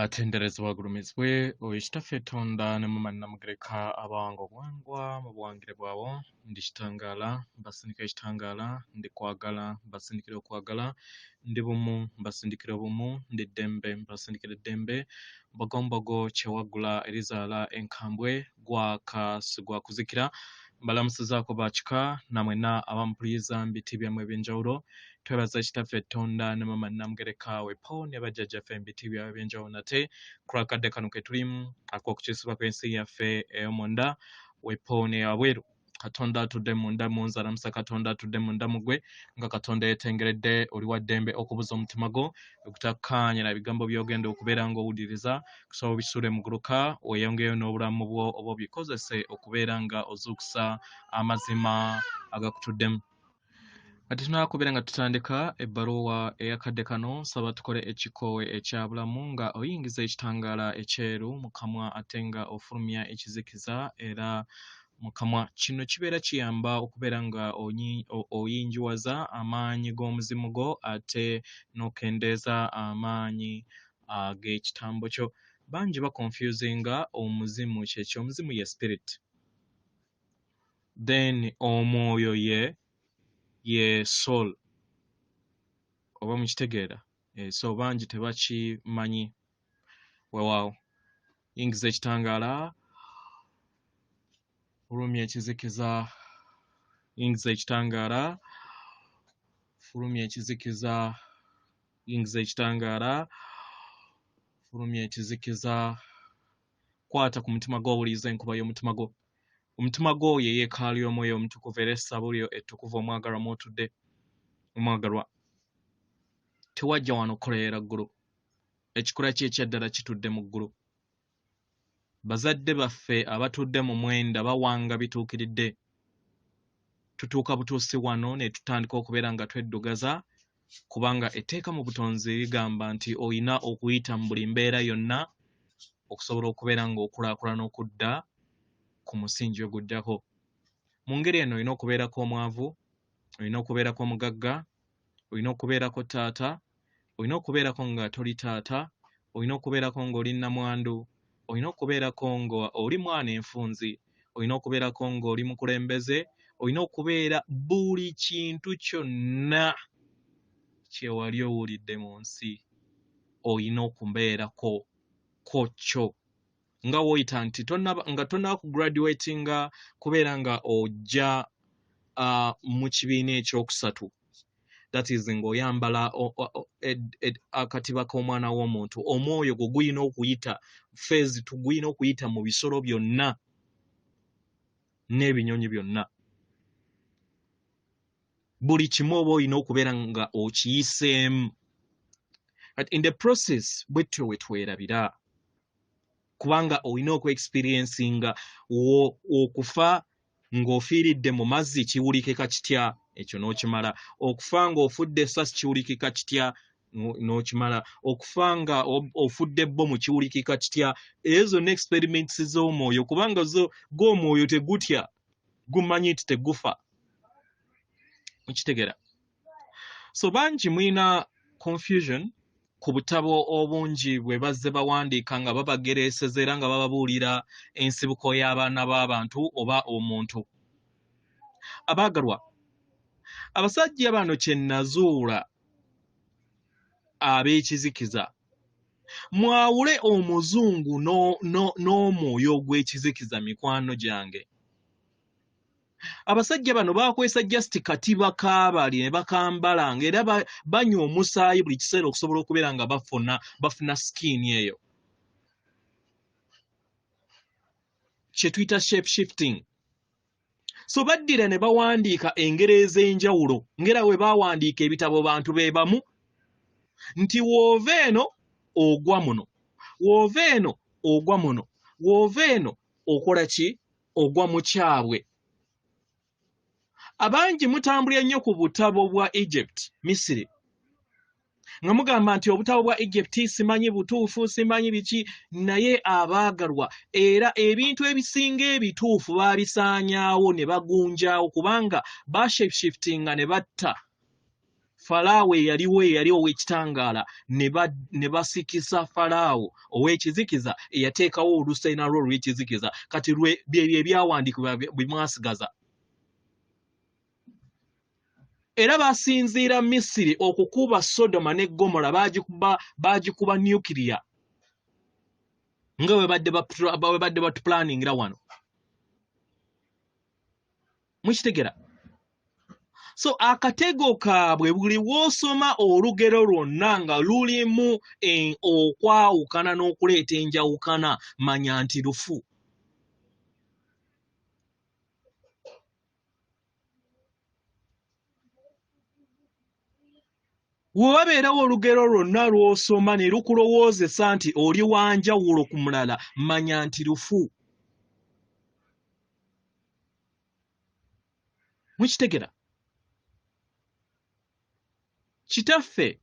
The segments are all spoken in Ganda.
atenderezebwa agulumizibwe oekitaffe Tonda ne mumanna mugereka abawango bwangwa mu buwangire bwabo ndi kitangaala mbasindika ekitangaala ndi kwagala mbasindikira okwagala ndi bumu mbasindikira obumu ndi ddembe mbasindikira eddembe mbogombogo kyewagula erizaala enkambwe gwaka sigwa kuzikira mbalamusizaako bakika namwena abamupuliza mbiti byammwe ebyenjawulo twebaza ekitaffe Tonda ne mumanna mugereka wepo ne bajjajjaffe mbiti byabwe ebyenjawulo nate kurakadde kano ke tulimu ak'okukisibwa kw'ensi yaffe ey'omunda wepo ne wabweru Katonda atudde munda munzalamusa Katonda atudde munda mugwe nga Katonda yetengeredde oli wa ddembe okubuza omutima gwo okutakkaanya na bigambo by'ogenda okubeera ng'owuliriza kusobola obisule muguluka weyongeyo n'obulamu bwo oba obikozese okubeera nga ozuukusa amazima agakutuddemu. Kati tunaba kubeera nga tutandika ebbaluwa eyakadde kano nsaba tukole ekikoowe ekyabulamu nga oyingiza ekitangaala ekyeru mu kamwa ate nga ofulumya ekizikiza era mu kamwa kino kibeera kiyamba okubeera nga oyinjiwaza amaanyi g'omuzimu gwo ate n'okendeeza amaanyi ag'ekitambo kyo. Bangi bakonfusinga omuzimu kyekyo. Omuzimu ye spirit, then omwoyo ye soul oba mukitegeera. So bangi tebakimanyi. Weewaawo yingiza ekitangaala fulumya ekizikiza, yingiza ekitangaala fulumya ekizikiza, yingiza ekitangaala fulumya ekizikiza. Kwata ku mutima gwo owuliriza enkuba y'omutima gwo. Omutima gwo ye yeekaalu y'omwoyo omutukuvu era essabo lyo ettukuvu omwagalwa mw'otudde. Omwagalwa tewajja wano kukolerera ggulu. Ekikula kye ekyaddala kitudde mu ggulu. Bazadde baffe abatudde mu mwenda bawanga bituukiridde. Tutuuka butuusi wano ne tutandika okubeera nga tweddugaza kubanga etteeka mu butonzi ligamba nti oyina okuyita mu buli mbeera yonna okusobola okubeera ng'okulaakulana okudda ku musingi ogujjako. Mu ngeri eno olina okubeerako omwavu, olina okubeerako omugagga, olina okubeerako taata, olina okubeerako nga toli taata, olina okubeerako ng'oli nnamwandu, olina okubeerako nga oli mwana enfunzi, olina okubeerako ng'oli mukulembeze, olina okubeera buli kintu kyonna kye wali owulidde mu nsi olina okubeerako kyo. Nga woyita nti nga tonnaba kugraduatinga kubeera nga ojja mu kibiina ekyokusatu. That is ng'oyambala akatiba k'omwana w'omuntu. Omwoyo gwo guyina okuyita phase tuguyina okuyita mu bisolo byonna n'ebinyonyi byonna. Buli kimu oba olina okubeera nga okiyiseemu. But in the process bwetyo wetwerabira. Kubanga olina okweexperiencinga okufa ng'ofiiridde mu mazzi kiwulikika kitya, ekyo n'okimala. Okufa ng'ofudde essasi kiwulikika kitya, n'okimala. Okufa nga ofudde bbomu kiwulikika kitya. Ezo n'experiments z'omwoyo kubanga gw'omwoyo tegutya, gumanyi nti tegufa. Mukitegeera. So bangi mulina confusion ku butabo obungi bwe bazze bawandiika nga babagereeseza era nga bababuulira ensibuko y'abaana b'abantu oba omuntu. Abaagalwa, abasajja bano kye nazuula ab'ekizikiza, mwawule omuzungu n'omwoyo ogw'ekizikiza mikwano gyange. Abasajja bano bakwesa just katiba kaabali ne bakambalanga era banywa omusaayi buli kiseera okusobola okubeera nga bafuna skin eyo. Kye tuyita shape shifting. So baddira ne bawandiika engero ez'enjawulo ngera we baawandiika ebitabo bantu be bamu nti woova eno ogwa muno, woova eno ogwa muno, woova eno okola ki? Ogwa mu kyabwe. Abangi mutambulira nnyo ku butabo bwa Egypt, Misiri. Nga mugamba nti obutabo bwa Egypt simanyi butuufu, simanyi biki, naye abaagalwa era ebintu ebisinga ebituufu baabisaanyaawo ne bagunjaawo kubanga bashiftinga ne batta Falaawo yali ow'ekitangaala ne basikisa Falaawo ow'ekizikiza eyateekawo olusaina lwe olw'ekizikiza kati bye ebyawandiikibwa bwe mwasigaza. Era basinziira Misiri okukuba Sodoma ne Gomora baagikuba nuclear nga bwe badde batuplaningira wano. Mukitegera? So akatego kaabwe buli w'osoma olugero lwonna nga lulimu okwawukana n'okuleeta enjawukana manya nti lufu. Bw'obabeerawo olugero lwonna lw'osoma ne lukulowoozesa nti oli wanjawulo ku mulala manya nti lufu. Mukitegera? Kitaffe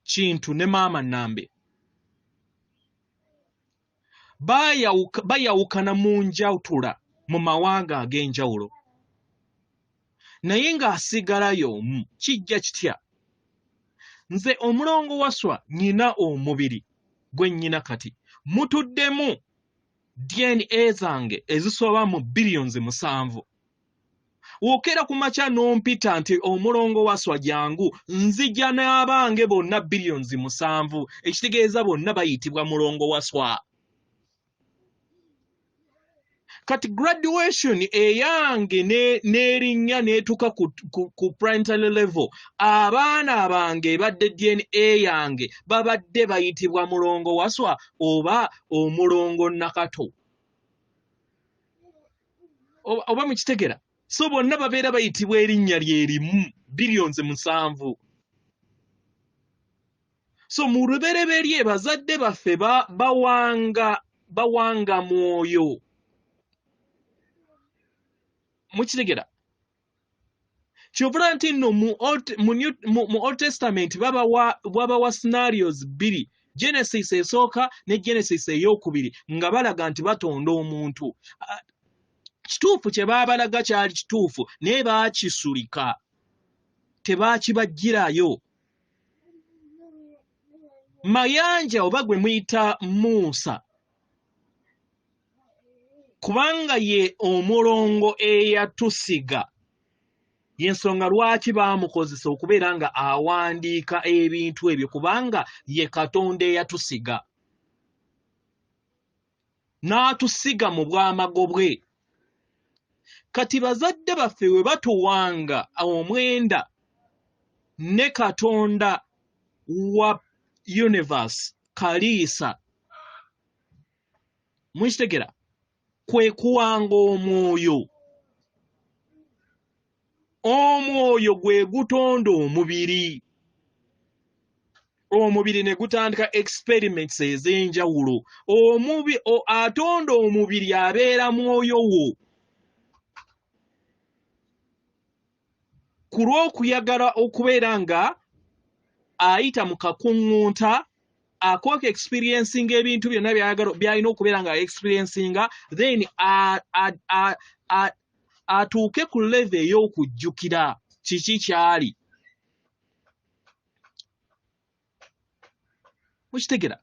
Kintu ne maama Nambe bayawukana mu njawulo mu mawanga ag'enjawulo, naye ng'asigalayo omu. Kijja kitya? Nze omulongo Wasswa nnyina omubiri gwe nnyina kati, mutuddemu DNA zange ezisoba mu billions 7. Wokera ku makya n'ompita nti omulongo Wasswa jangu, nzija n'abange bonna billions 7, ekitegeeza bonna bayitibwa mulongo Wasswa. Kati graduation eyange n'erinnya n'etuka ku primary level, abaana bange badde DNA yange babadde bayitibwa mulongo Wasswa oba omulongo Nakato. Oba mukitegera? So bonna babeera bayitibwa erinnya lyerimu billions 7. So mu lubereberye bazadde baffe bawanga mwoyo. Mukitegera? Kyovula nti nno mu Old Testament wabawa scenarios 2, Genesis esooka ne Genesis eyokubiri, nga balaga nti batonda omuntu. Kituufu kye baabalaga kyali kituufu naye baakisulika, tebaakibajjirayo. Mayanja oba gwe muyita Musa, kubanga ye omulongo eyatusiga, y'ensonga lwaki baamukozesa okubeera nga awandiika ebintu ebyo, kubanga ye Katonda eyatusiga, n'atusiga mu bwamago bwe. Kati bazadde baffe we batuwanga omwenda ne Katonda wa universe Kaliisa, mukitegera, kwe kuwanga omwoyo. Omwoyo gwe gutonda omubiri. Omubiri ne gutandika experiments ez'enjawulo. Atonda omubiri abeera mwoyo wo. Ku lw'okuyagala okubeera nga ayita mu kakuŋŋunta, akooka experiencing ebintu byonna by'alina okubeera nga experiencing, then atuuke ku level ey'okujjukira kiki kyali. Mukitegera?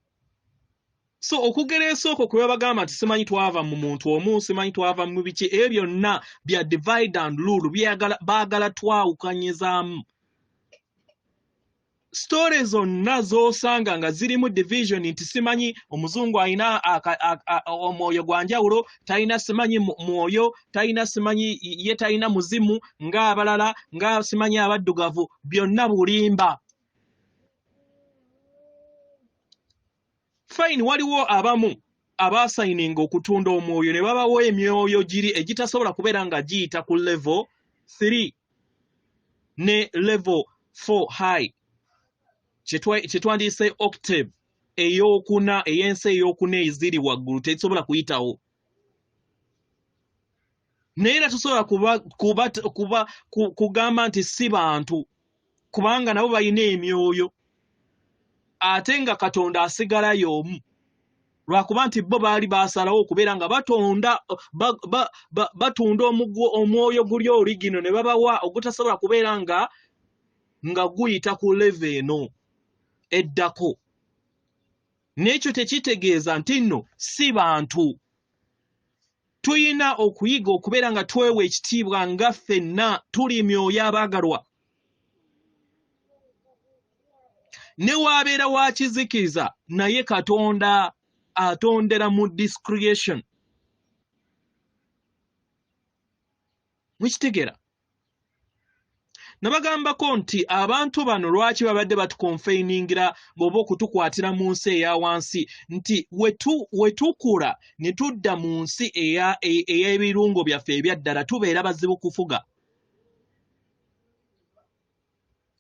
So okugereesa okwo kwe bagamba nti simanyi twava mu muntu omu, simanyi twava mu biki, ebyo byonna bya divide and rule, baagala twawukanyizaamu. Stories zonna z'osanga nga zirimu division nti simanyi omuzungu alina omwoyo gwa njawulo, talina simanyi mwoyo, talina simanyi ye talina muzimu ng'abalala, nga simanyi abaddugavu, byonna bulimba. Fine, waliwo abamu abaasayininga okutunda omwoyo ne babawo emyoyo giri egitasobola kubeera nga giyita ku level 3 ne level 4 high, kyetwandiyise octave ey'okuna, ey'ensi ey'okuna eziri waggulu tezisobola kuyitawo. Naye era tusobola kugamba nti si bantu, kubanga nabo balina emyoyo, ate nga Katonda asigalayo omu, lwakuba nti bo baali baasalawo okubeera nga batunda omwoyo guli origino ne babawa ogutasobola kubeera nga nga guyita ku level eno eddako. N'ekyo tekitegeeza nti nno si bantu. Tuyina okuyiga okubeera nga twewa ekitiibwa nga ffenna tuli myoyo abaagalwa. Ne waabeera wa kizikiza naye Katonda atondera mu discretion. Mukitegeera? Nabagambako nti abantu bano lwaki babadde batukonfeiningira bw'oba okutukwatira mu nsi eya wansi nti wetukula ne tudda mu nsi ey'ebirungo byaffe ebyaddala tubeera bazibu kufuga.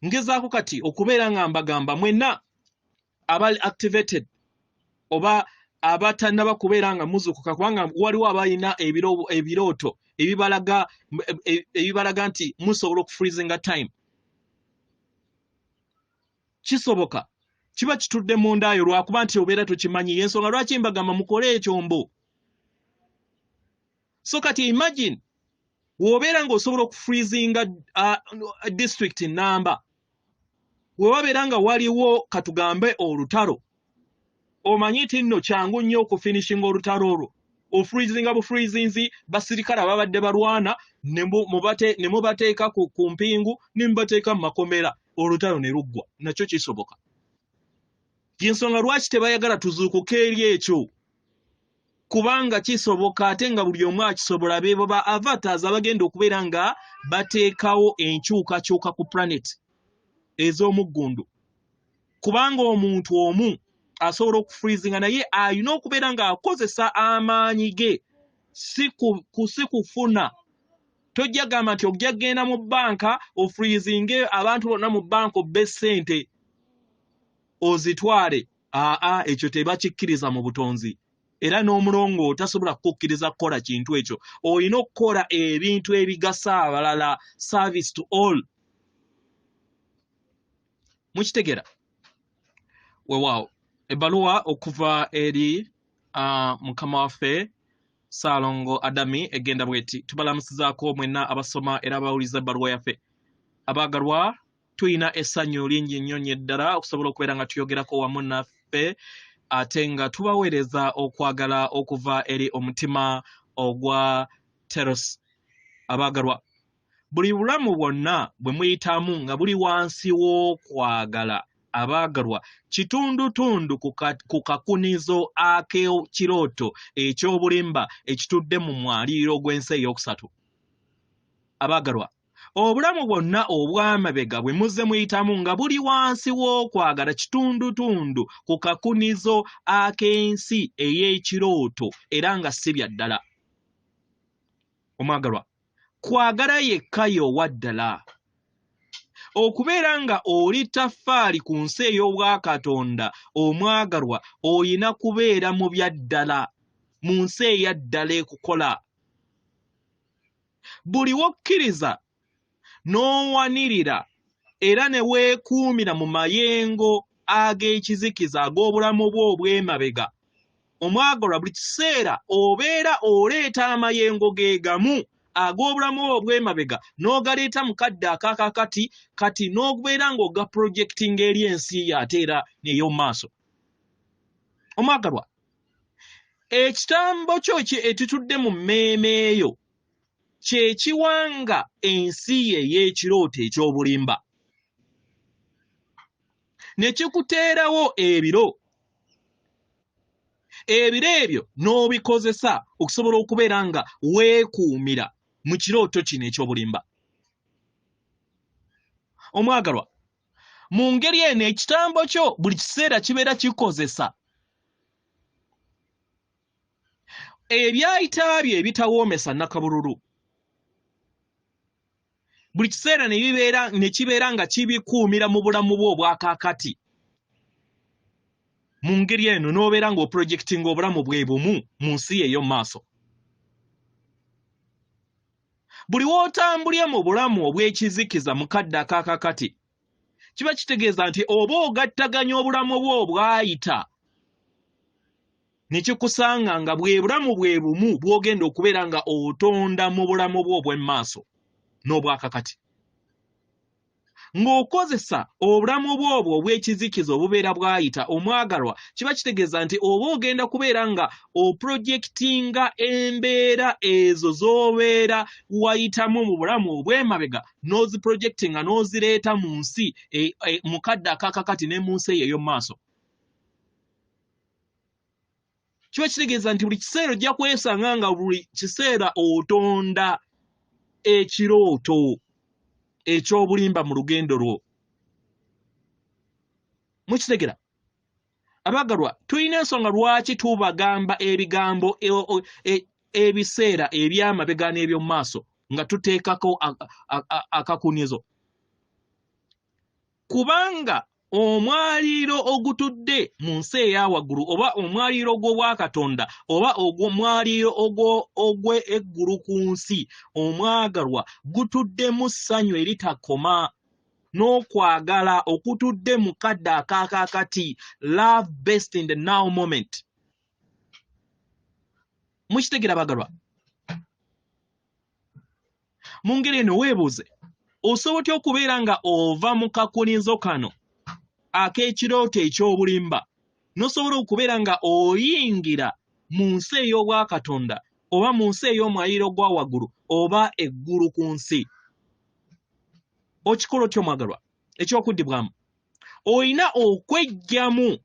Ngezaako kati okubeera nga mbagamba mwenna abali activated oba abatannaba kubeera nga muzukuka kubanga waliwo abalina ebirooto ebibalaga nti musobola okufreezinga time. Kisoboka kiba kitudde mundaayo lwakuba nti obeera tokimanyi y'ensonga lwaki mbagamba mukole ekyombo. So kati imagine w'obeera ng'osobola okufreezinga district number we wabeera nga waliwo katugambe olutalo omanyi nti nno kyangu nnyo okufinishinga olutalo olwo ofreezinga bufreezinzi basirikale ababadde balwana ne mubateeka ku mpingu ne mubateeka mu makomera olutalo ne luggwa. Nakyo kisoboka. Y'ensonga lwaki tebayagala tuzuukuke eri ekyo kubanga kisoboka ate nga buli omu akisobola beebo ba avatars abagenda okubeera nga bateekawo enkyukakyuka ku planet ez'omuggundu kubanga omuntu omu asobola okufreezinga naye alina okubeera ng'akozesa amaanyi ge si kufuna. Tojja gamba nti ojja genda mu bbanka ofreezinge abantu bonna mu bbanka obbe ssente ozitwale. Ekyo tebakikkiriza mu butonzi era n'omulongo tasobola kukkiriza kukola kintu ekyo. Olina okukola ebintu ebigasa abalala, service to all. Mukitegeera? Weewaawo ebbaluwa okuva eri mukama waffe Ssalongo Adami egenda bweti. Tubalamusizaako mwenna abasoma era abawuliza ebbaluwa yaffe. Abaagalwa tuyina essanyu lingi nnyo ddala okusobola okubeera nga tuyogerako wamu naffe ate nga tubaweereza okwagala okuva eri omutima ogwa Teros. Abaagalwa buli bulamu bwonna bwe muyitamu nga buli wansi w'okwagala abaagalwa kitundutundu ku kakunizo ak'Kiroto Eky'Obulimba ekitudde mu mwaliiro gw'ensi ey'okusatu. Abaagalwa obulamu bwonna obw'amabega bwe muzze muyitamu nga buli wansi w'okwagala kitundutundu ku kakunizo ak'ensi ey'Ekiroto era nga si bya ddala. Omwagalwa kwagala yekka y'owa ddala. Okubeera nga oli taffaali ku nsi ey'obwakatonda omwagalwa oyina kubeera mu bya ddala mu nsi eya ddala ekukola. Buli wokkiriza n'owanirira era ne weekuumira mu mayengo ag'ekizikiza ag'obulamu bwo obw'emabega omwagalwa buli kiseera obeera oleeta amayengo ge gamu ag'obulamu bwo obw'emabega n'ogaleeta mu kadde akaakakati kati n'okubeera ng'oga projectinga eri ensi yo ate era n'ey'omu maaso. Omwagalwa ekitambo kyo ekitudde mu mmeeme eyo kye kiwanga ensi ye ey'Ekiroto Eky'Obulimba ne kikuteerawo ebiro ebyo n'obikozesa okusobola okubeera nga weekuumira mu kirooto kino eky'obulimba. Omwagalwa mu ngeri eno ekitambo kyo buli kiseera kibeera kikozesa ebyayita bye ebitawoomesa nnakabululu. Buli kiseera ne kibeera nga kibikuumira mu bulamu bwo obwakaakati. Mu ngeri eno n'obeera ng'oprojectinga obulamu bwe bumu mu nsi ey'omu maaso. Buli w'otambulira mu bulamu obw'ekizikiza mu kadde akaakakati kiba kitegeeza nti oba ogattaganya obulamu bwo obwayita ne kikusanga nga bwe bulamu bwe bumu bw'ogenda okubeera nga otonda mu bulamu bwo obw'emmaaso n'obwakakati. ng'okozesa obulamu bwobwo obw'ekizikiza obubeera bwayita omwagalwa kiba kitegeeza nti oba ogenda kubeera nga oprojectinga embeera ezo z'obeera wayitamu mu bulamu obw'emabega n'oziprojectinga n'ozireeta mu nsi mu kadde akakakati ne mu nsi eyo ey'omu maaso. Kiba kitegeeza nti buli kiseera ojja kwesanga nga buli kiseera otonda ekirooto eky'obulimba mu lugendo lwo. Mukitegera? Abagalwa, tulina ensonga lwaki tubagamba ebigambo ebiseera eby'amabega n'eby'omu maaso nga tuteekako akakunyezo. Kubanga omwaliiro ogutudde mu nsi eya waggulu oba omwaliiro gw'obwakatonda oba omwaliiro ogw'eggulu ku nsi omwagalwa gutuddemu ssanyu eritakoma n'okwagala okutudde mu kadde akaakakati, love based in the now moment. Mukitegera bagalwa? Mu ngeri eno weebuuze, osobola otya okubeera nga ova mu kakunizo kano ak'ekirooto eky'obulimba n'osobola okubeera nga oyingira mu nsi ey'obwakatonda oba mu nsi ey'omwaliiro gwa waggulu oba eggulu ku nsi? Okikola otya omwagalwa? Ekyokuddibwamu, olina okweggyamu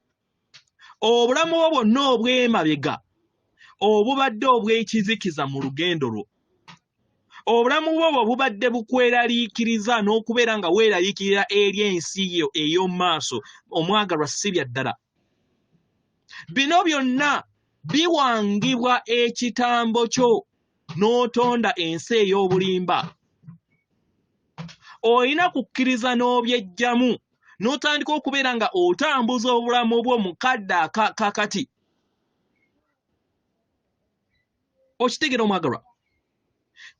obulamu bwo bwonna obw'emabega obubadde obw'ekizikiza mu lugendo lwo. Obulamu bwo bubadde bukweraliikiriza n'okubeera nga weeraliikirira eri ensi yo ey'omu maaso, omwagalwa si bya ddala. Bino byonna biwangibwa ekitambo kyo n'otonda ensi ey'obulimba. Olina kukkiriza n'obyeggyamu n'otandika okubeera nga otambuza obulamu bwo mu kadde akakati. Okitegera omwagalwa?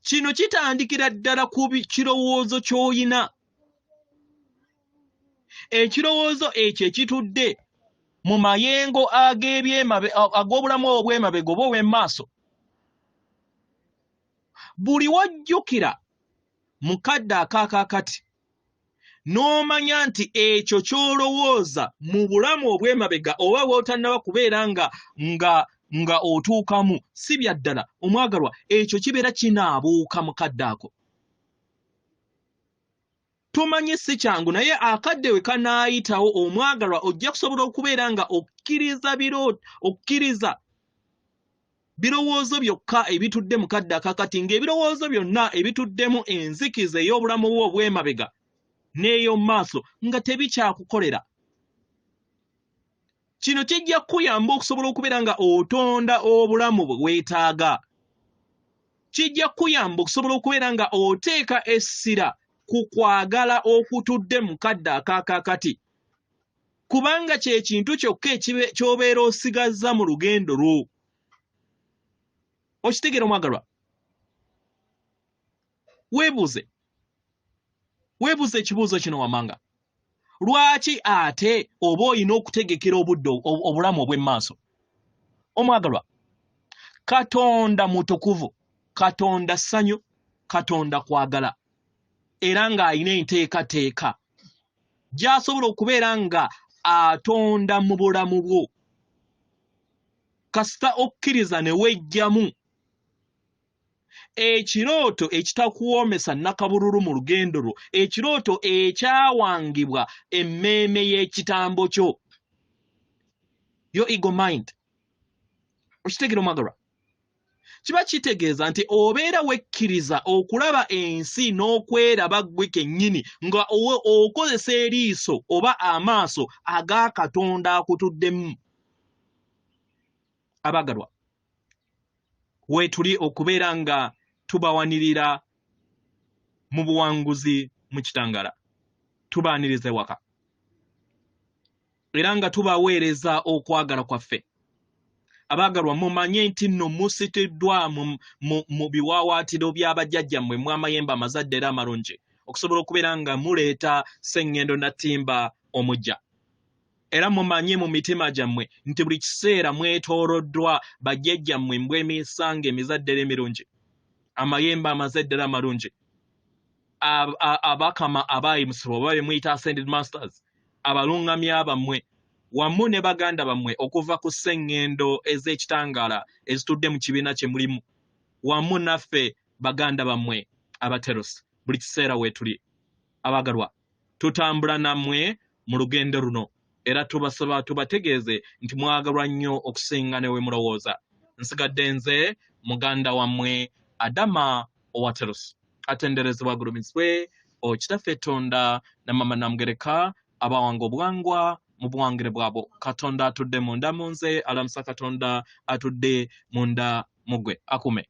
Kino kitandikira ddala ku kirowoozo ky'oyina. Ekirowoozo ekyo ekitudde mu mayengo ag'obulamu obw'emabega oba obw'emmaaso. Buli wajjukira mu kadde akaakakati n'omanya nti ekyo ky'olowooza mu bulamu obw'emabega oba bw'otannaba kubeera nga otuukamu si bya ddala, omwagalwa, ekyo kibeera kinaabuuka mu kadde ako. Tumanyi si kyangu naye akadde we kanaayitawo omwagalwa ojja kusobola okubeera nga okkiriza birowoozo byokka ebitudde mu kadde akakati ng'ebirowoozo byonna ebituddemu enzikiza ey'obulamu bwo obw'emabega n'ey'omu maaso nga tebikyakukolera. Kino kijja kukuyamba okusobola okubeera nga otonda obulamu bwe weetaaga. Kijja kukuyamba okusobola okubeera nga oteeka essira ku kwagala okutudde mu kadde akaakakati, kubanga kye kintu kyokka ky'obeera osigazza mu lugendo lwo. Okitegeera omwagalwa? Weebuuze ekibuuzo kino wammanga. Lwaki ate oba olina okutegekera obudde obulamu obw'emmaaso? Omwagalwa, Katonda mutukuvu, Katonda ssanyu, Katonda kwagala, era ng'alina enteekateeka gy'asobola okubeera nga atonda mu bulamu bwo. Kasita okkiriza ne weggyamu ekirooto ekitakuwoomesa nnakabululu mu lugendo lwo, ekirooto ekyawangibwa emmeeme y'ekitambo kyo, your ego mind. Okitegeera omwagalwa? Kiba kitegeeza nti obeera wekkiriza okulaba ensi n'okweraba ggwe kennyini nga okozesa eriiso oba amaaso aga Katonda akutuddemu. Abagalwa, weetuli okubeera nga tubawanirira mu buwanguzi mu kitangaala, tubaanirize waka, era nga tubaweereza okwagala kwaffe. Abagalwa, mumanye nti nno musitiddwa mu biwaawaatiro by'abajjajjammwe mu amayembe amazadde era amalungi okusobola okubeera nga muleeta sseŋŋendo na ttimba omujja. Era mumanye mu mitima gyammwe nti buli kiseera mwetooloddwa bajjajjammwe mbw'emisango emizadde era emirungi, amayembe amazadde era amalungi. abakama abayimusibwa babe muyita ascended masters abalungamya abammwe wamu ne baganda bammwe okuva ku sseŋŋendo ez'ekitangaala ezitudde mu kibiina kye mulimu wamu naffe baganda bammwe abaterosi buli kiseera weetuli abagalwa tutambula nammwe mu lugendo luno era tubasaba tubategeeze nti mwagalwa nnyo okusinga ne we mulowooza nsigadde nze muganda wammwe Adama owaterosi atenderezebwa agulumizibwe okitaffe Tonda na mama Namugereka abawanga obwangwa mu buwangire bwabo Katonda atudde munda mu nze alamusa Katonda atudde munda mugwe akume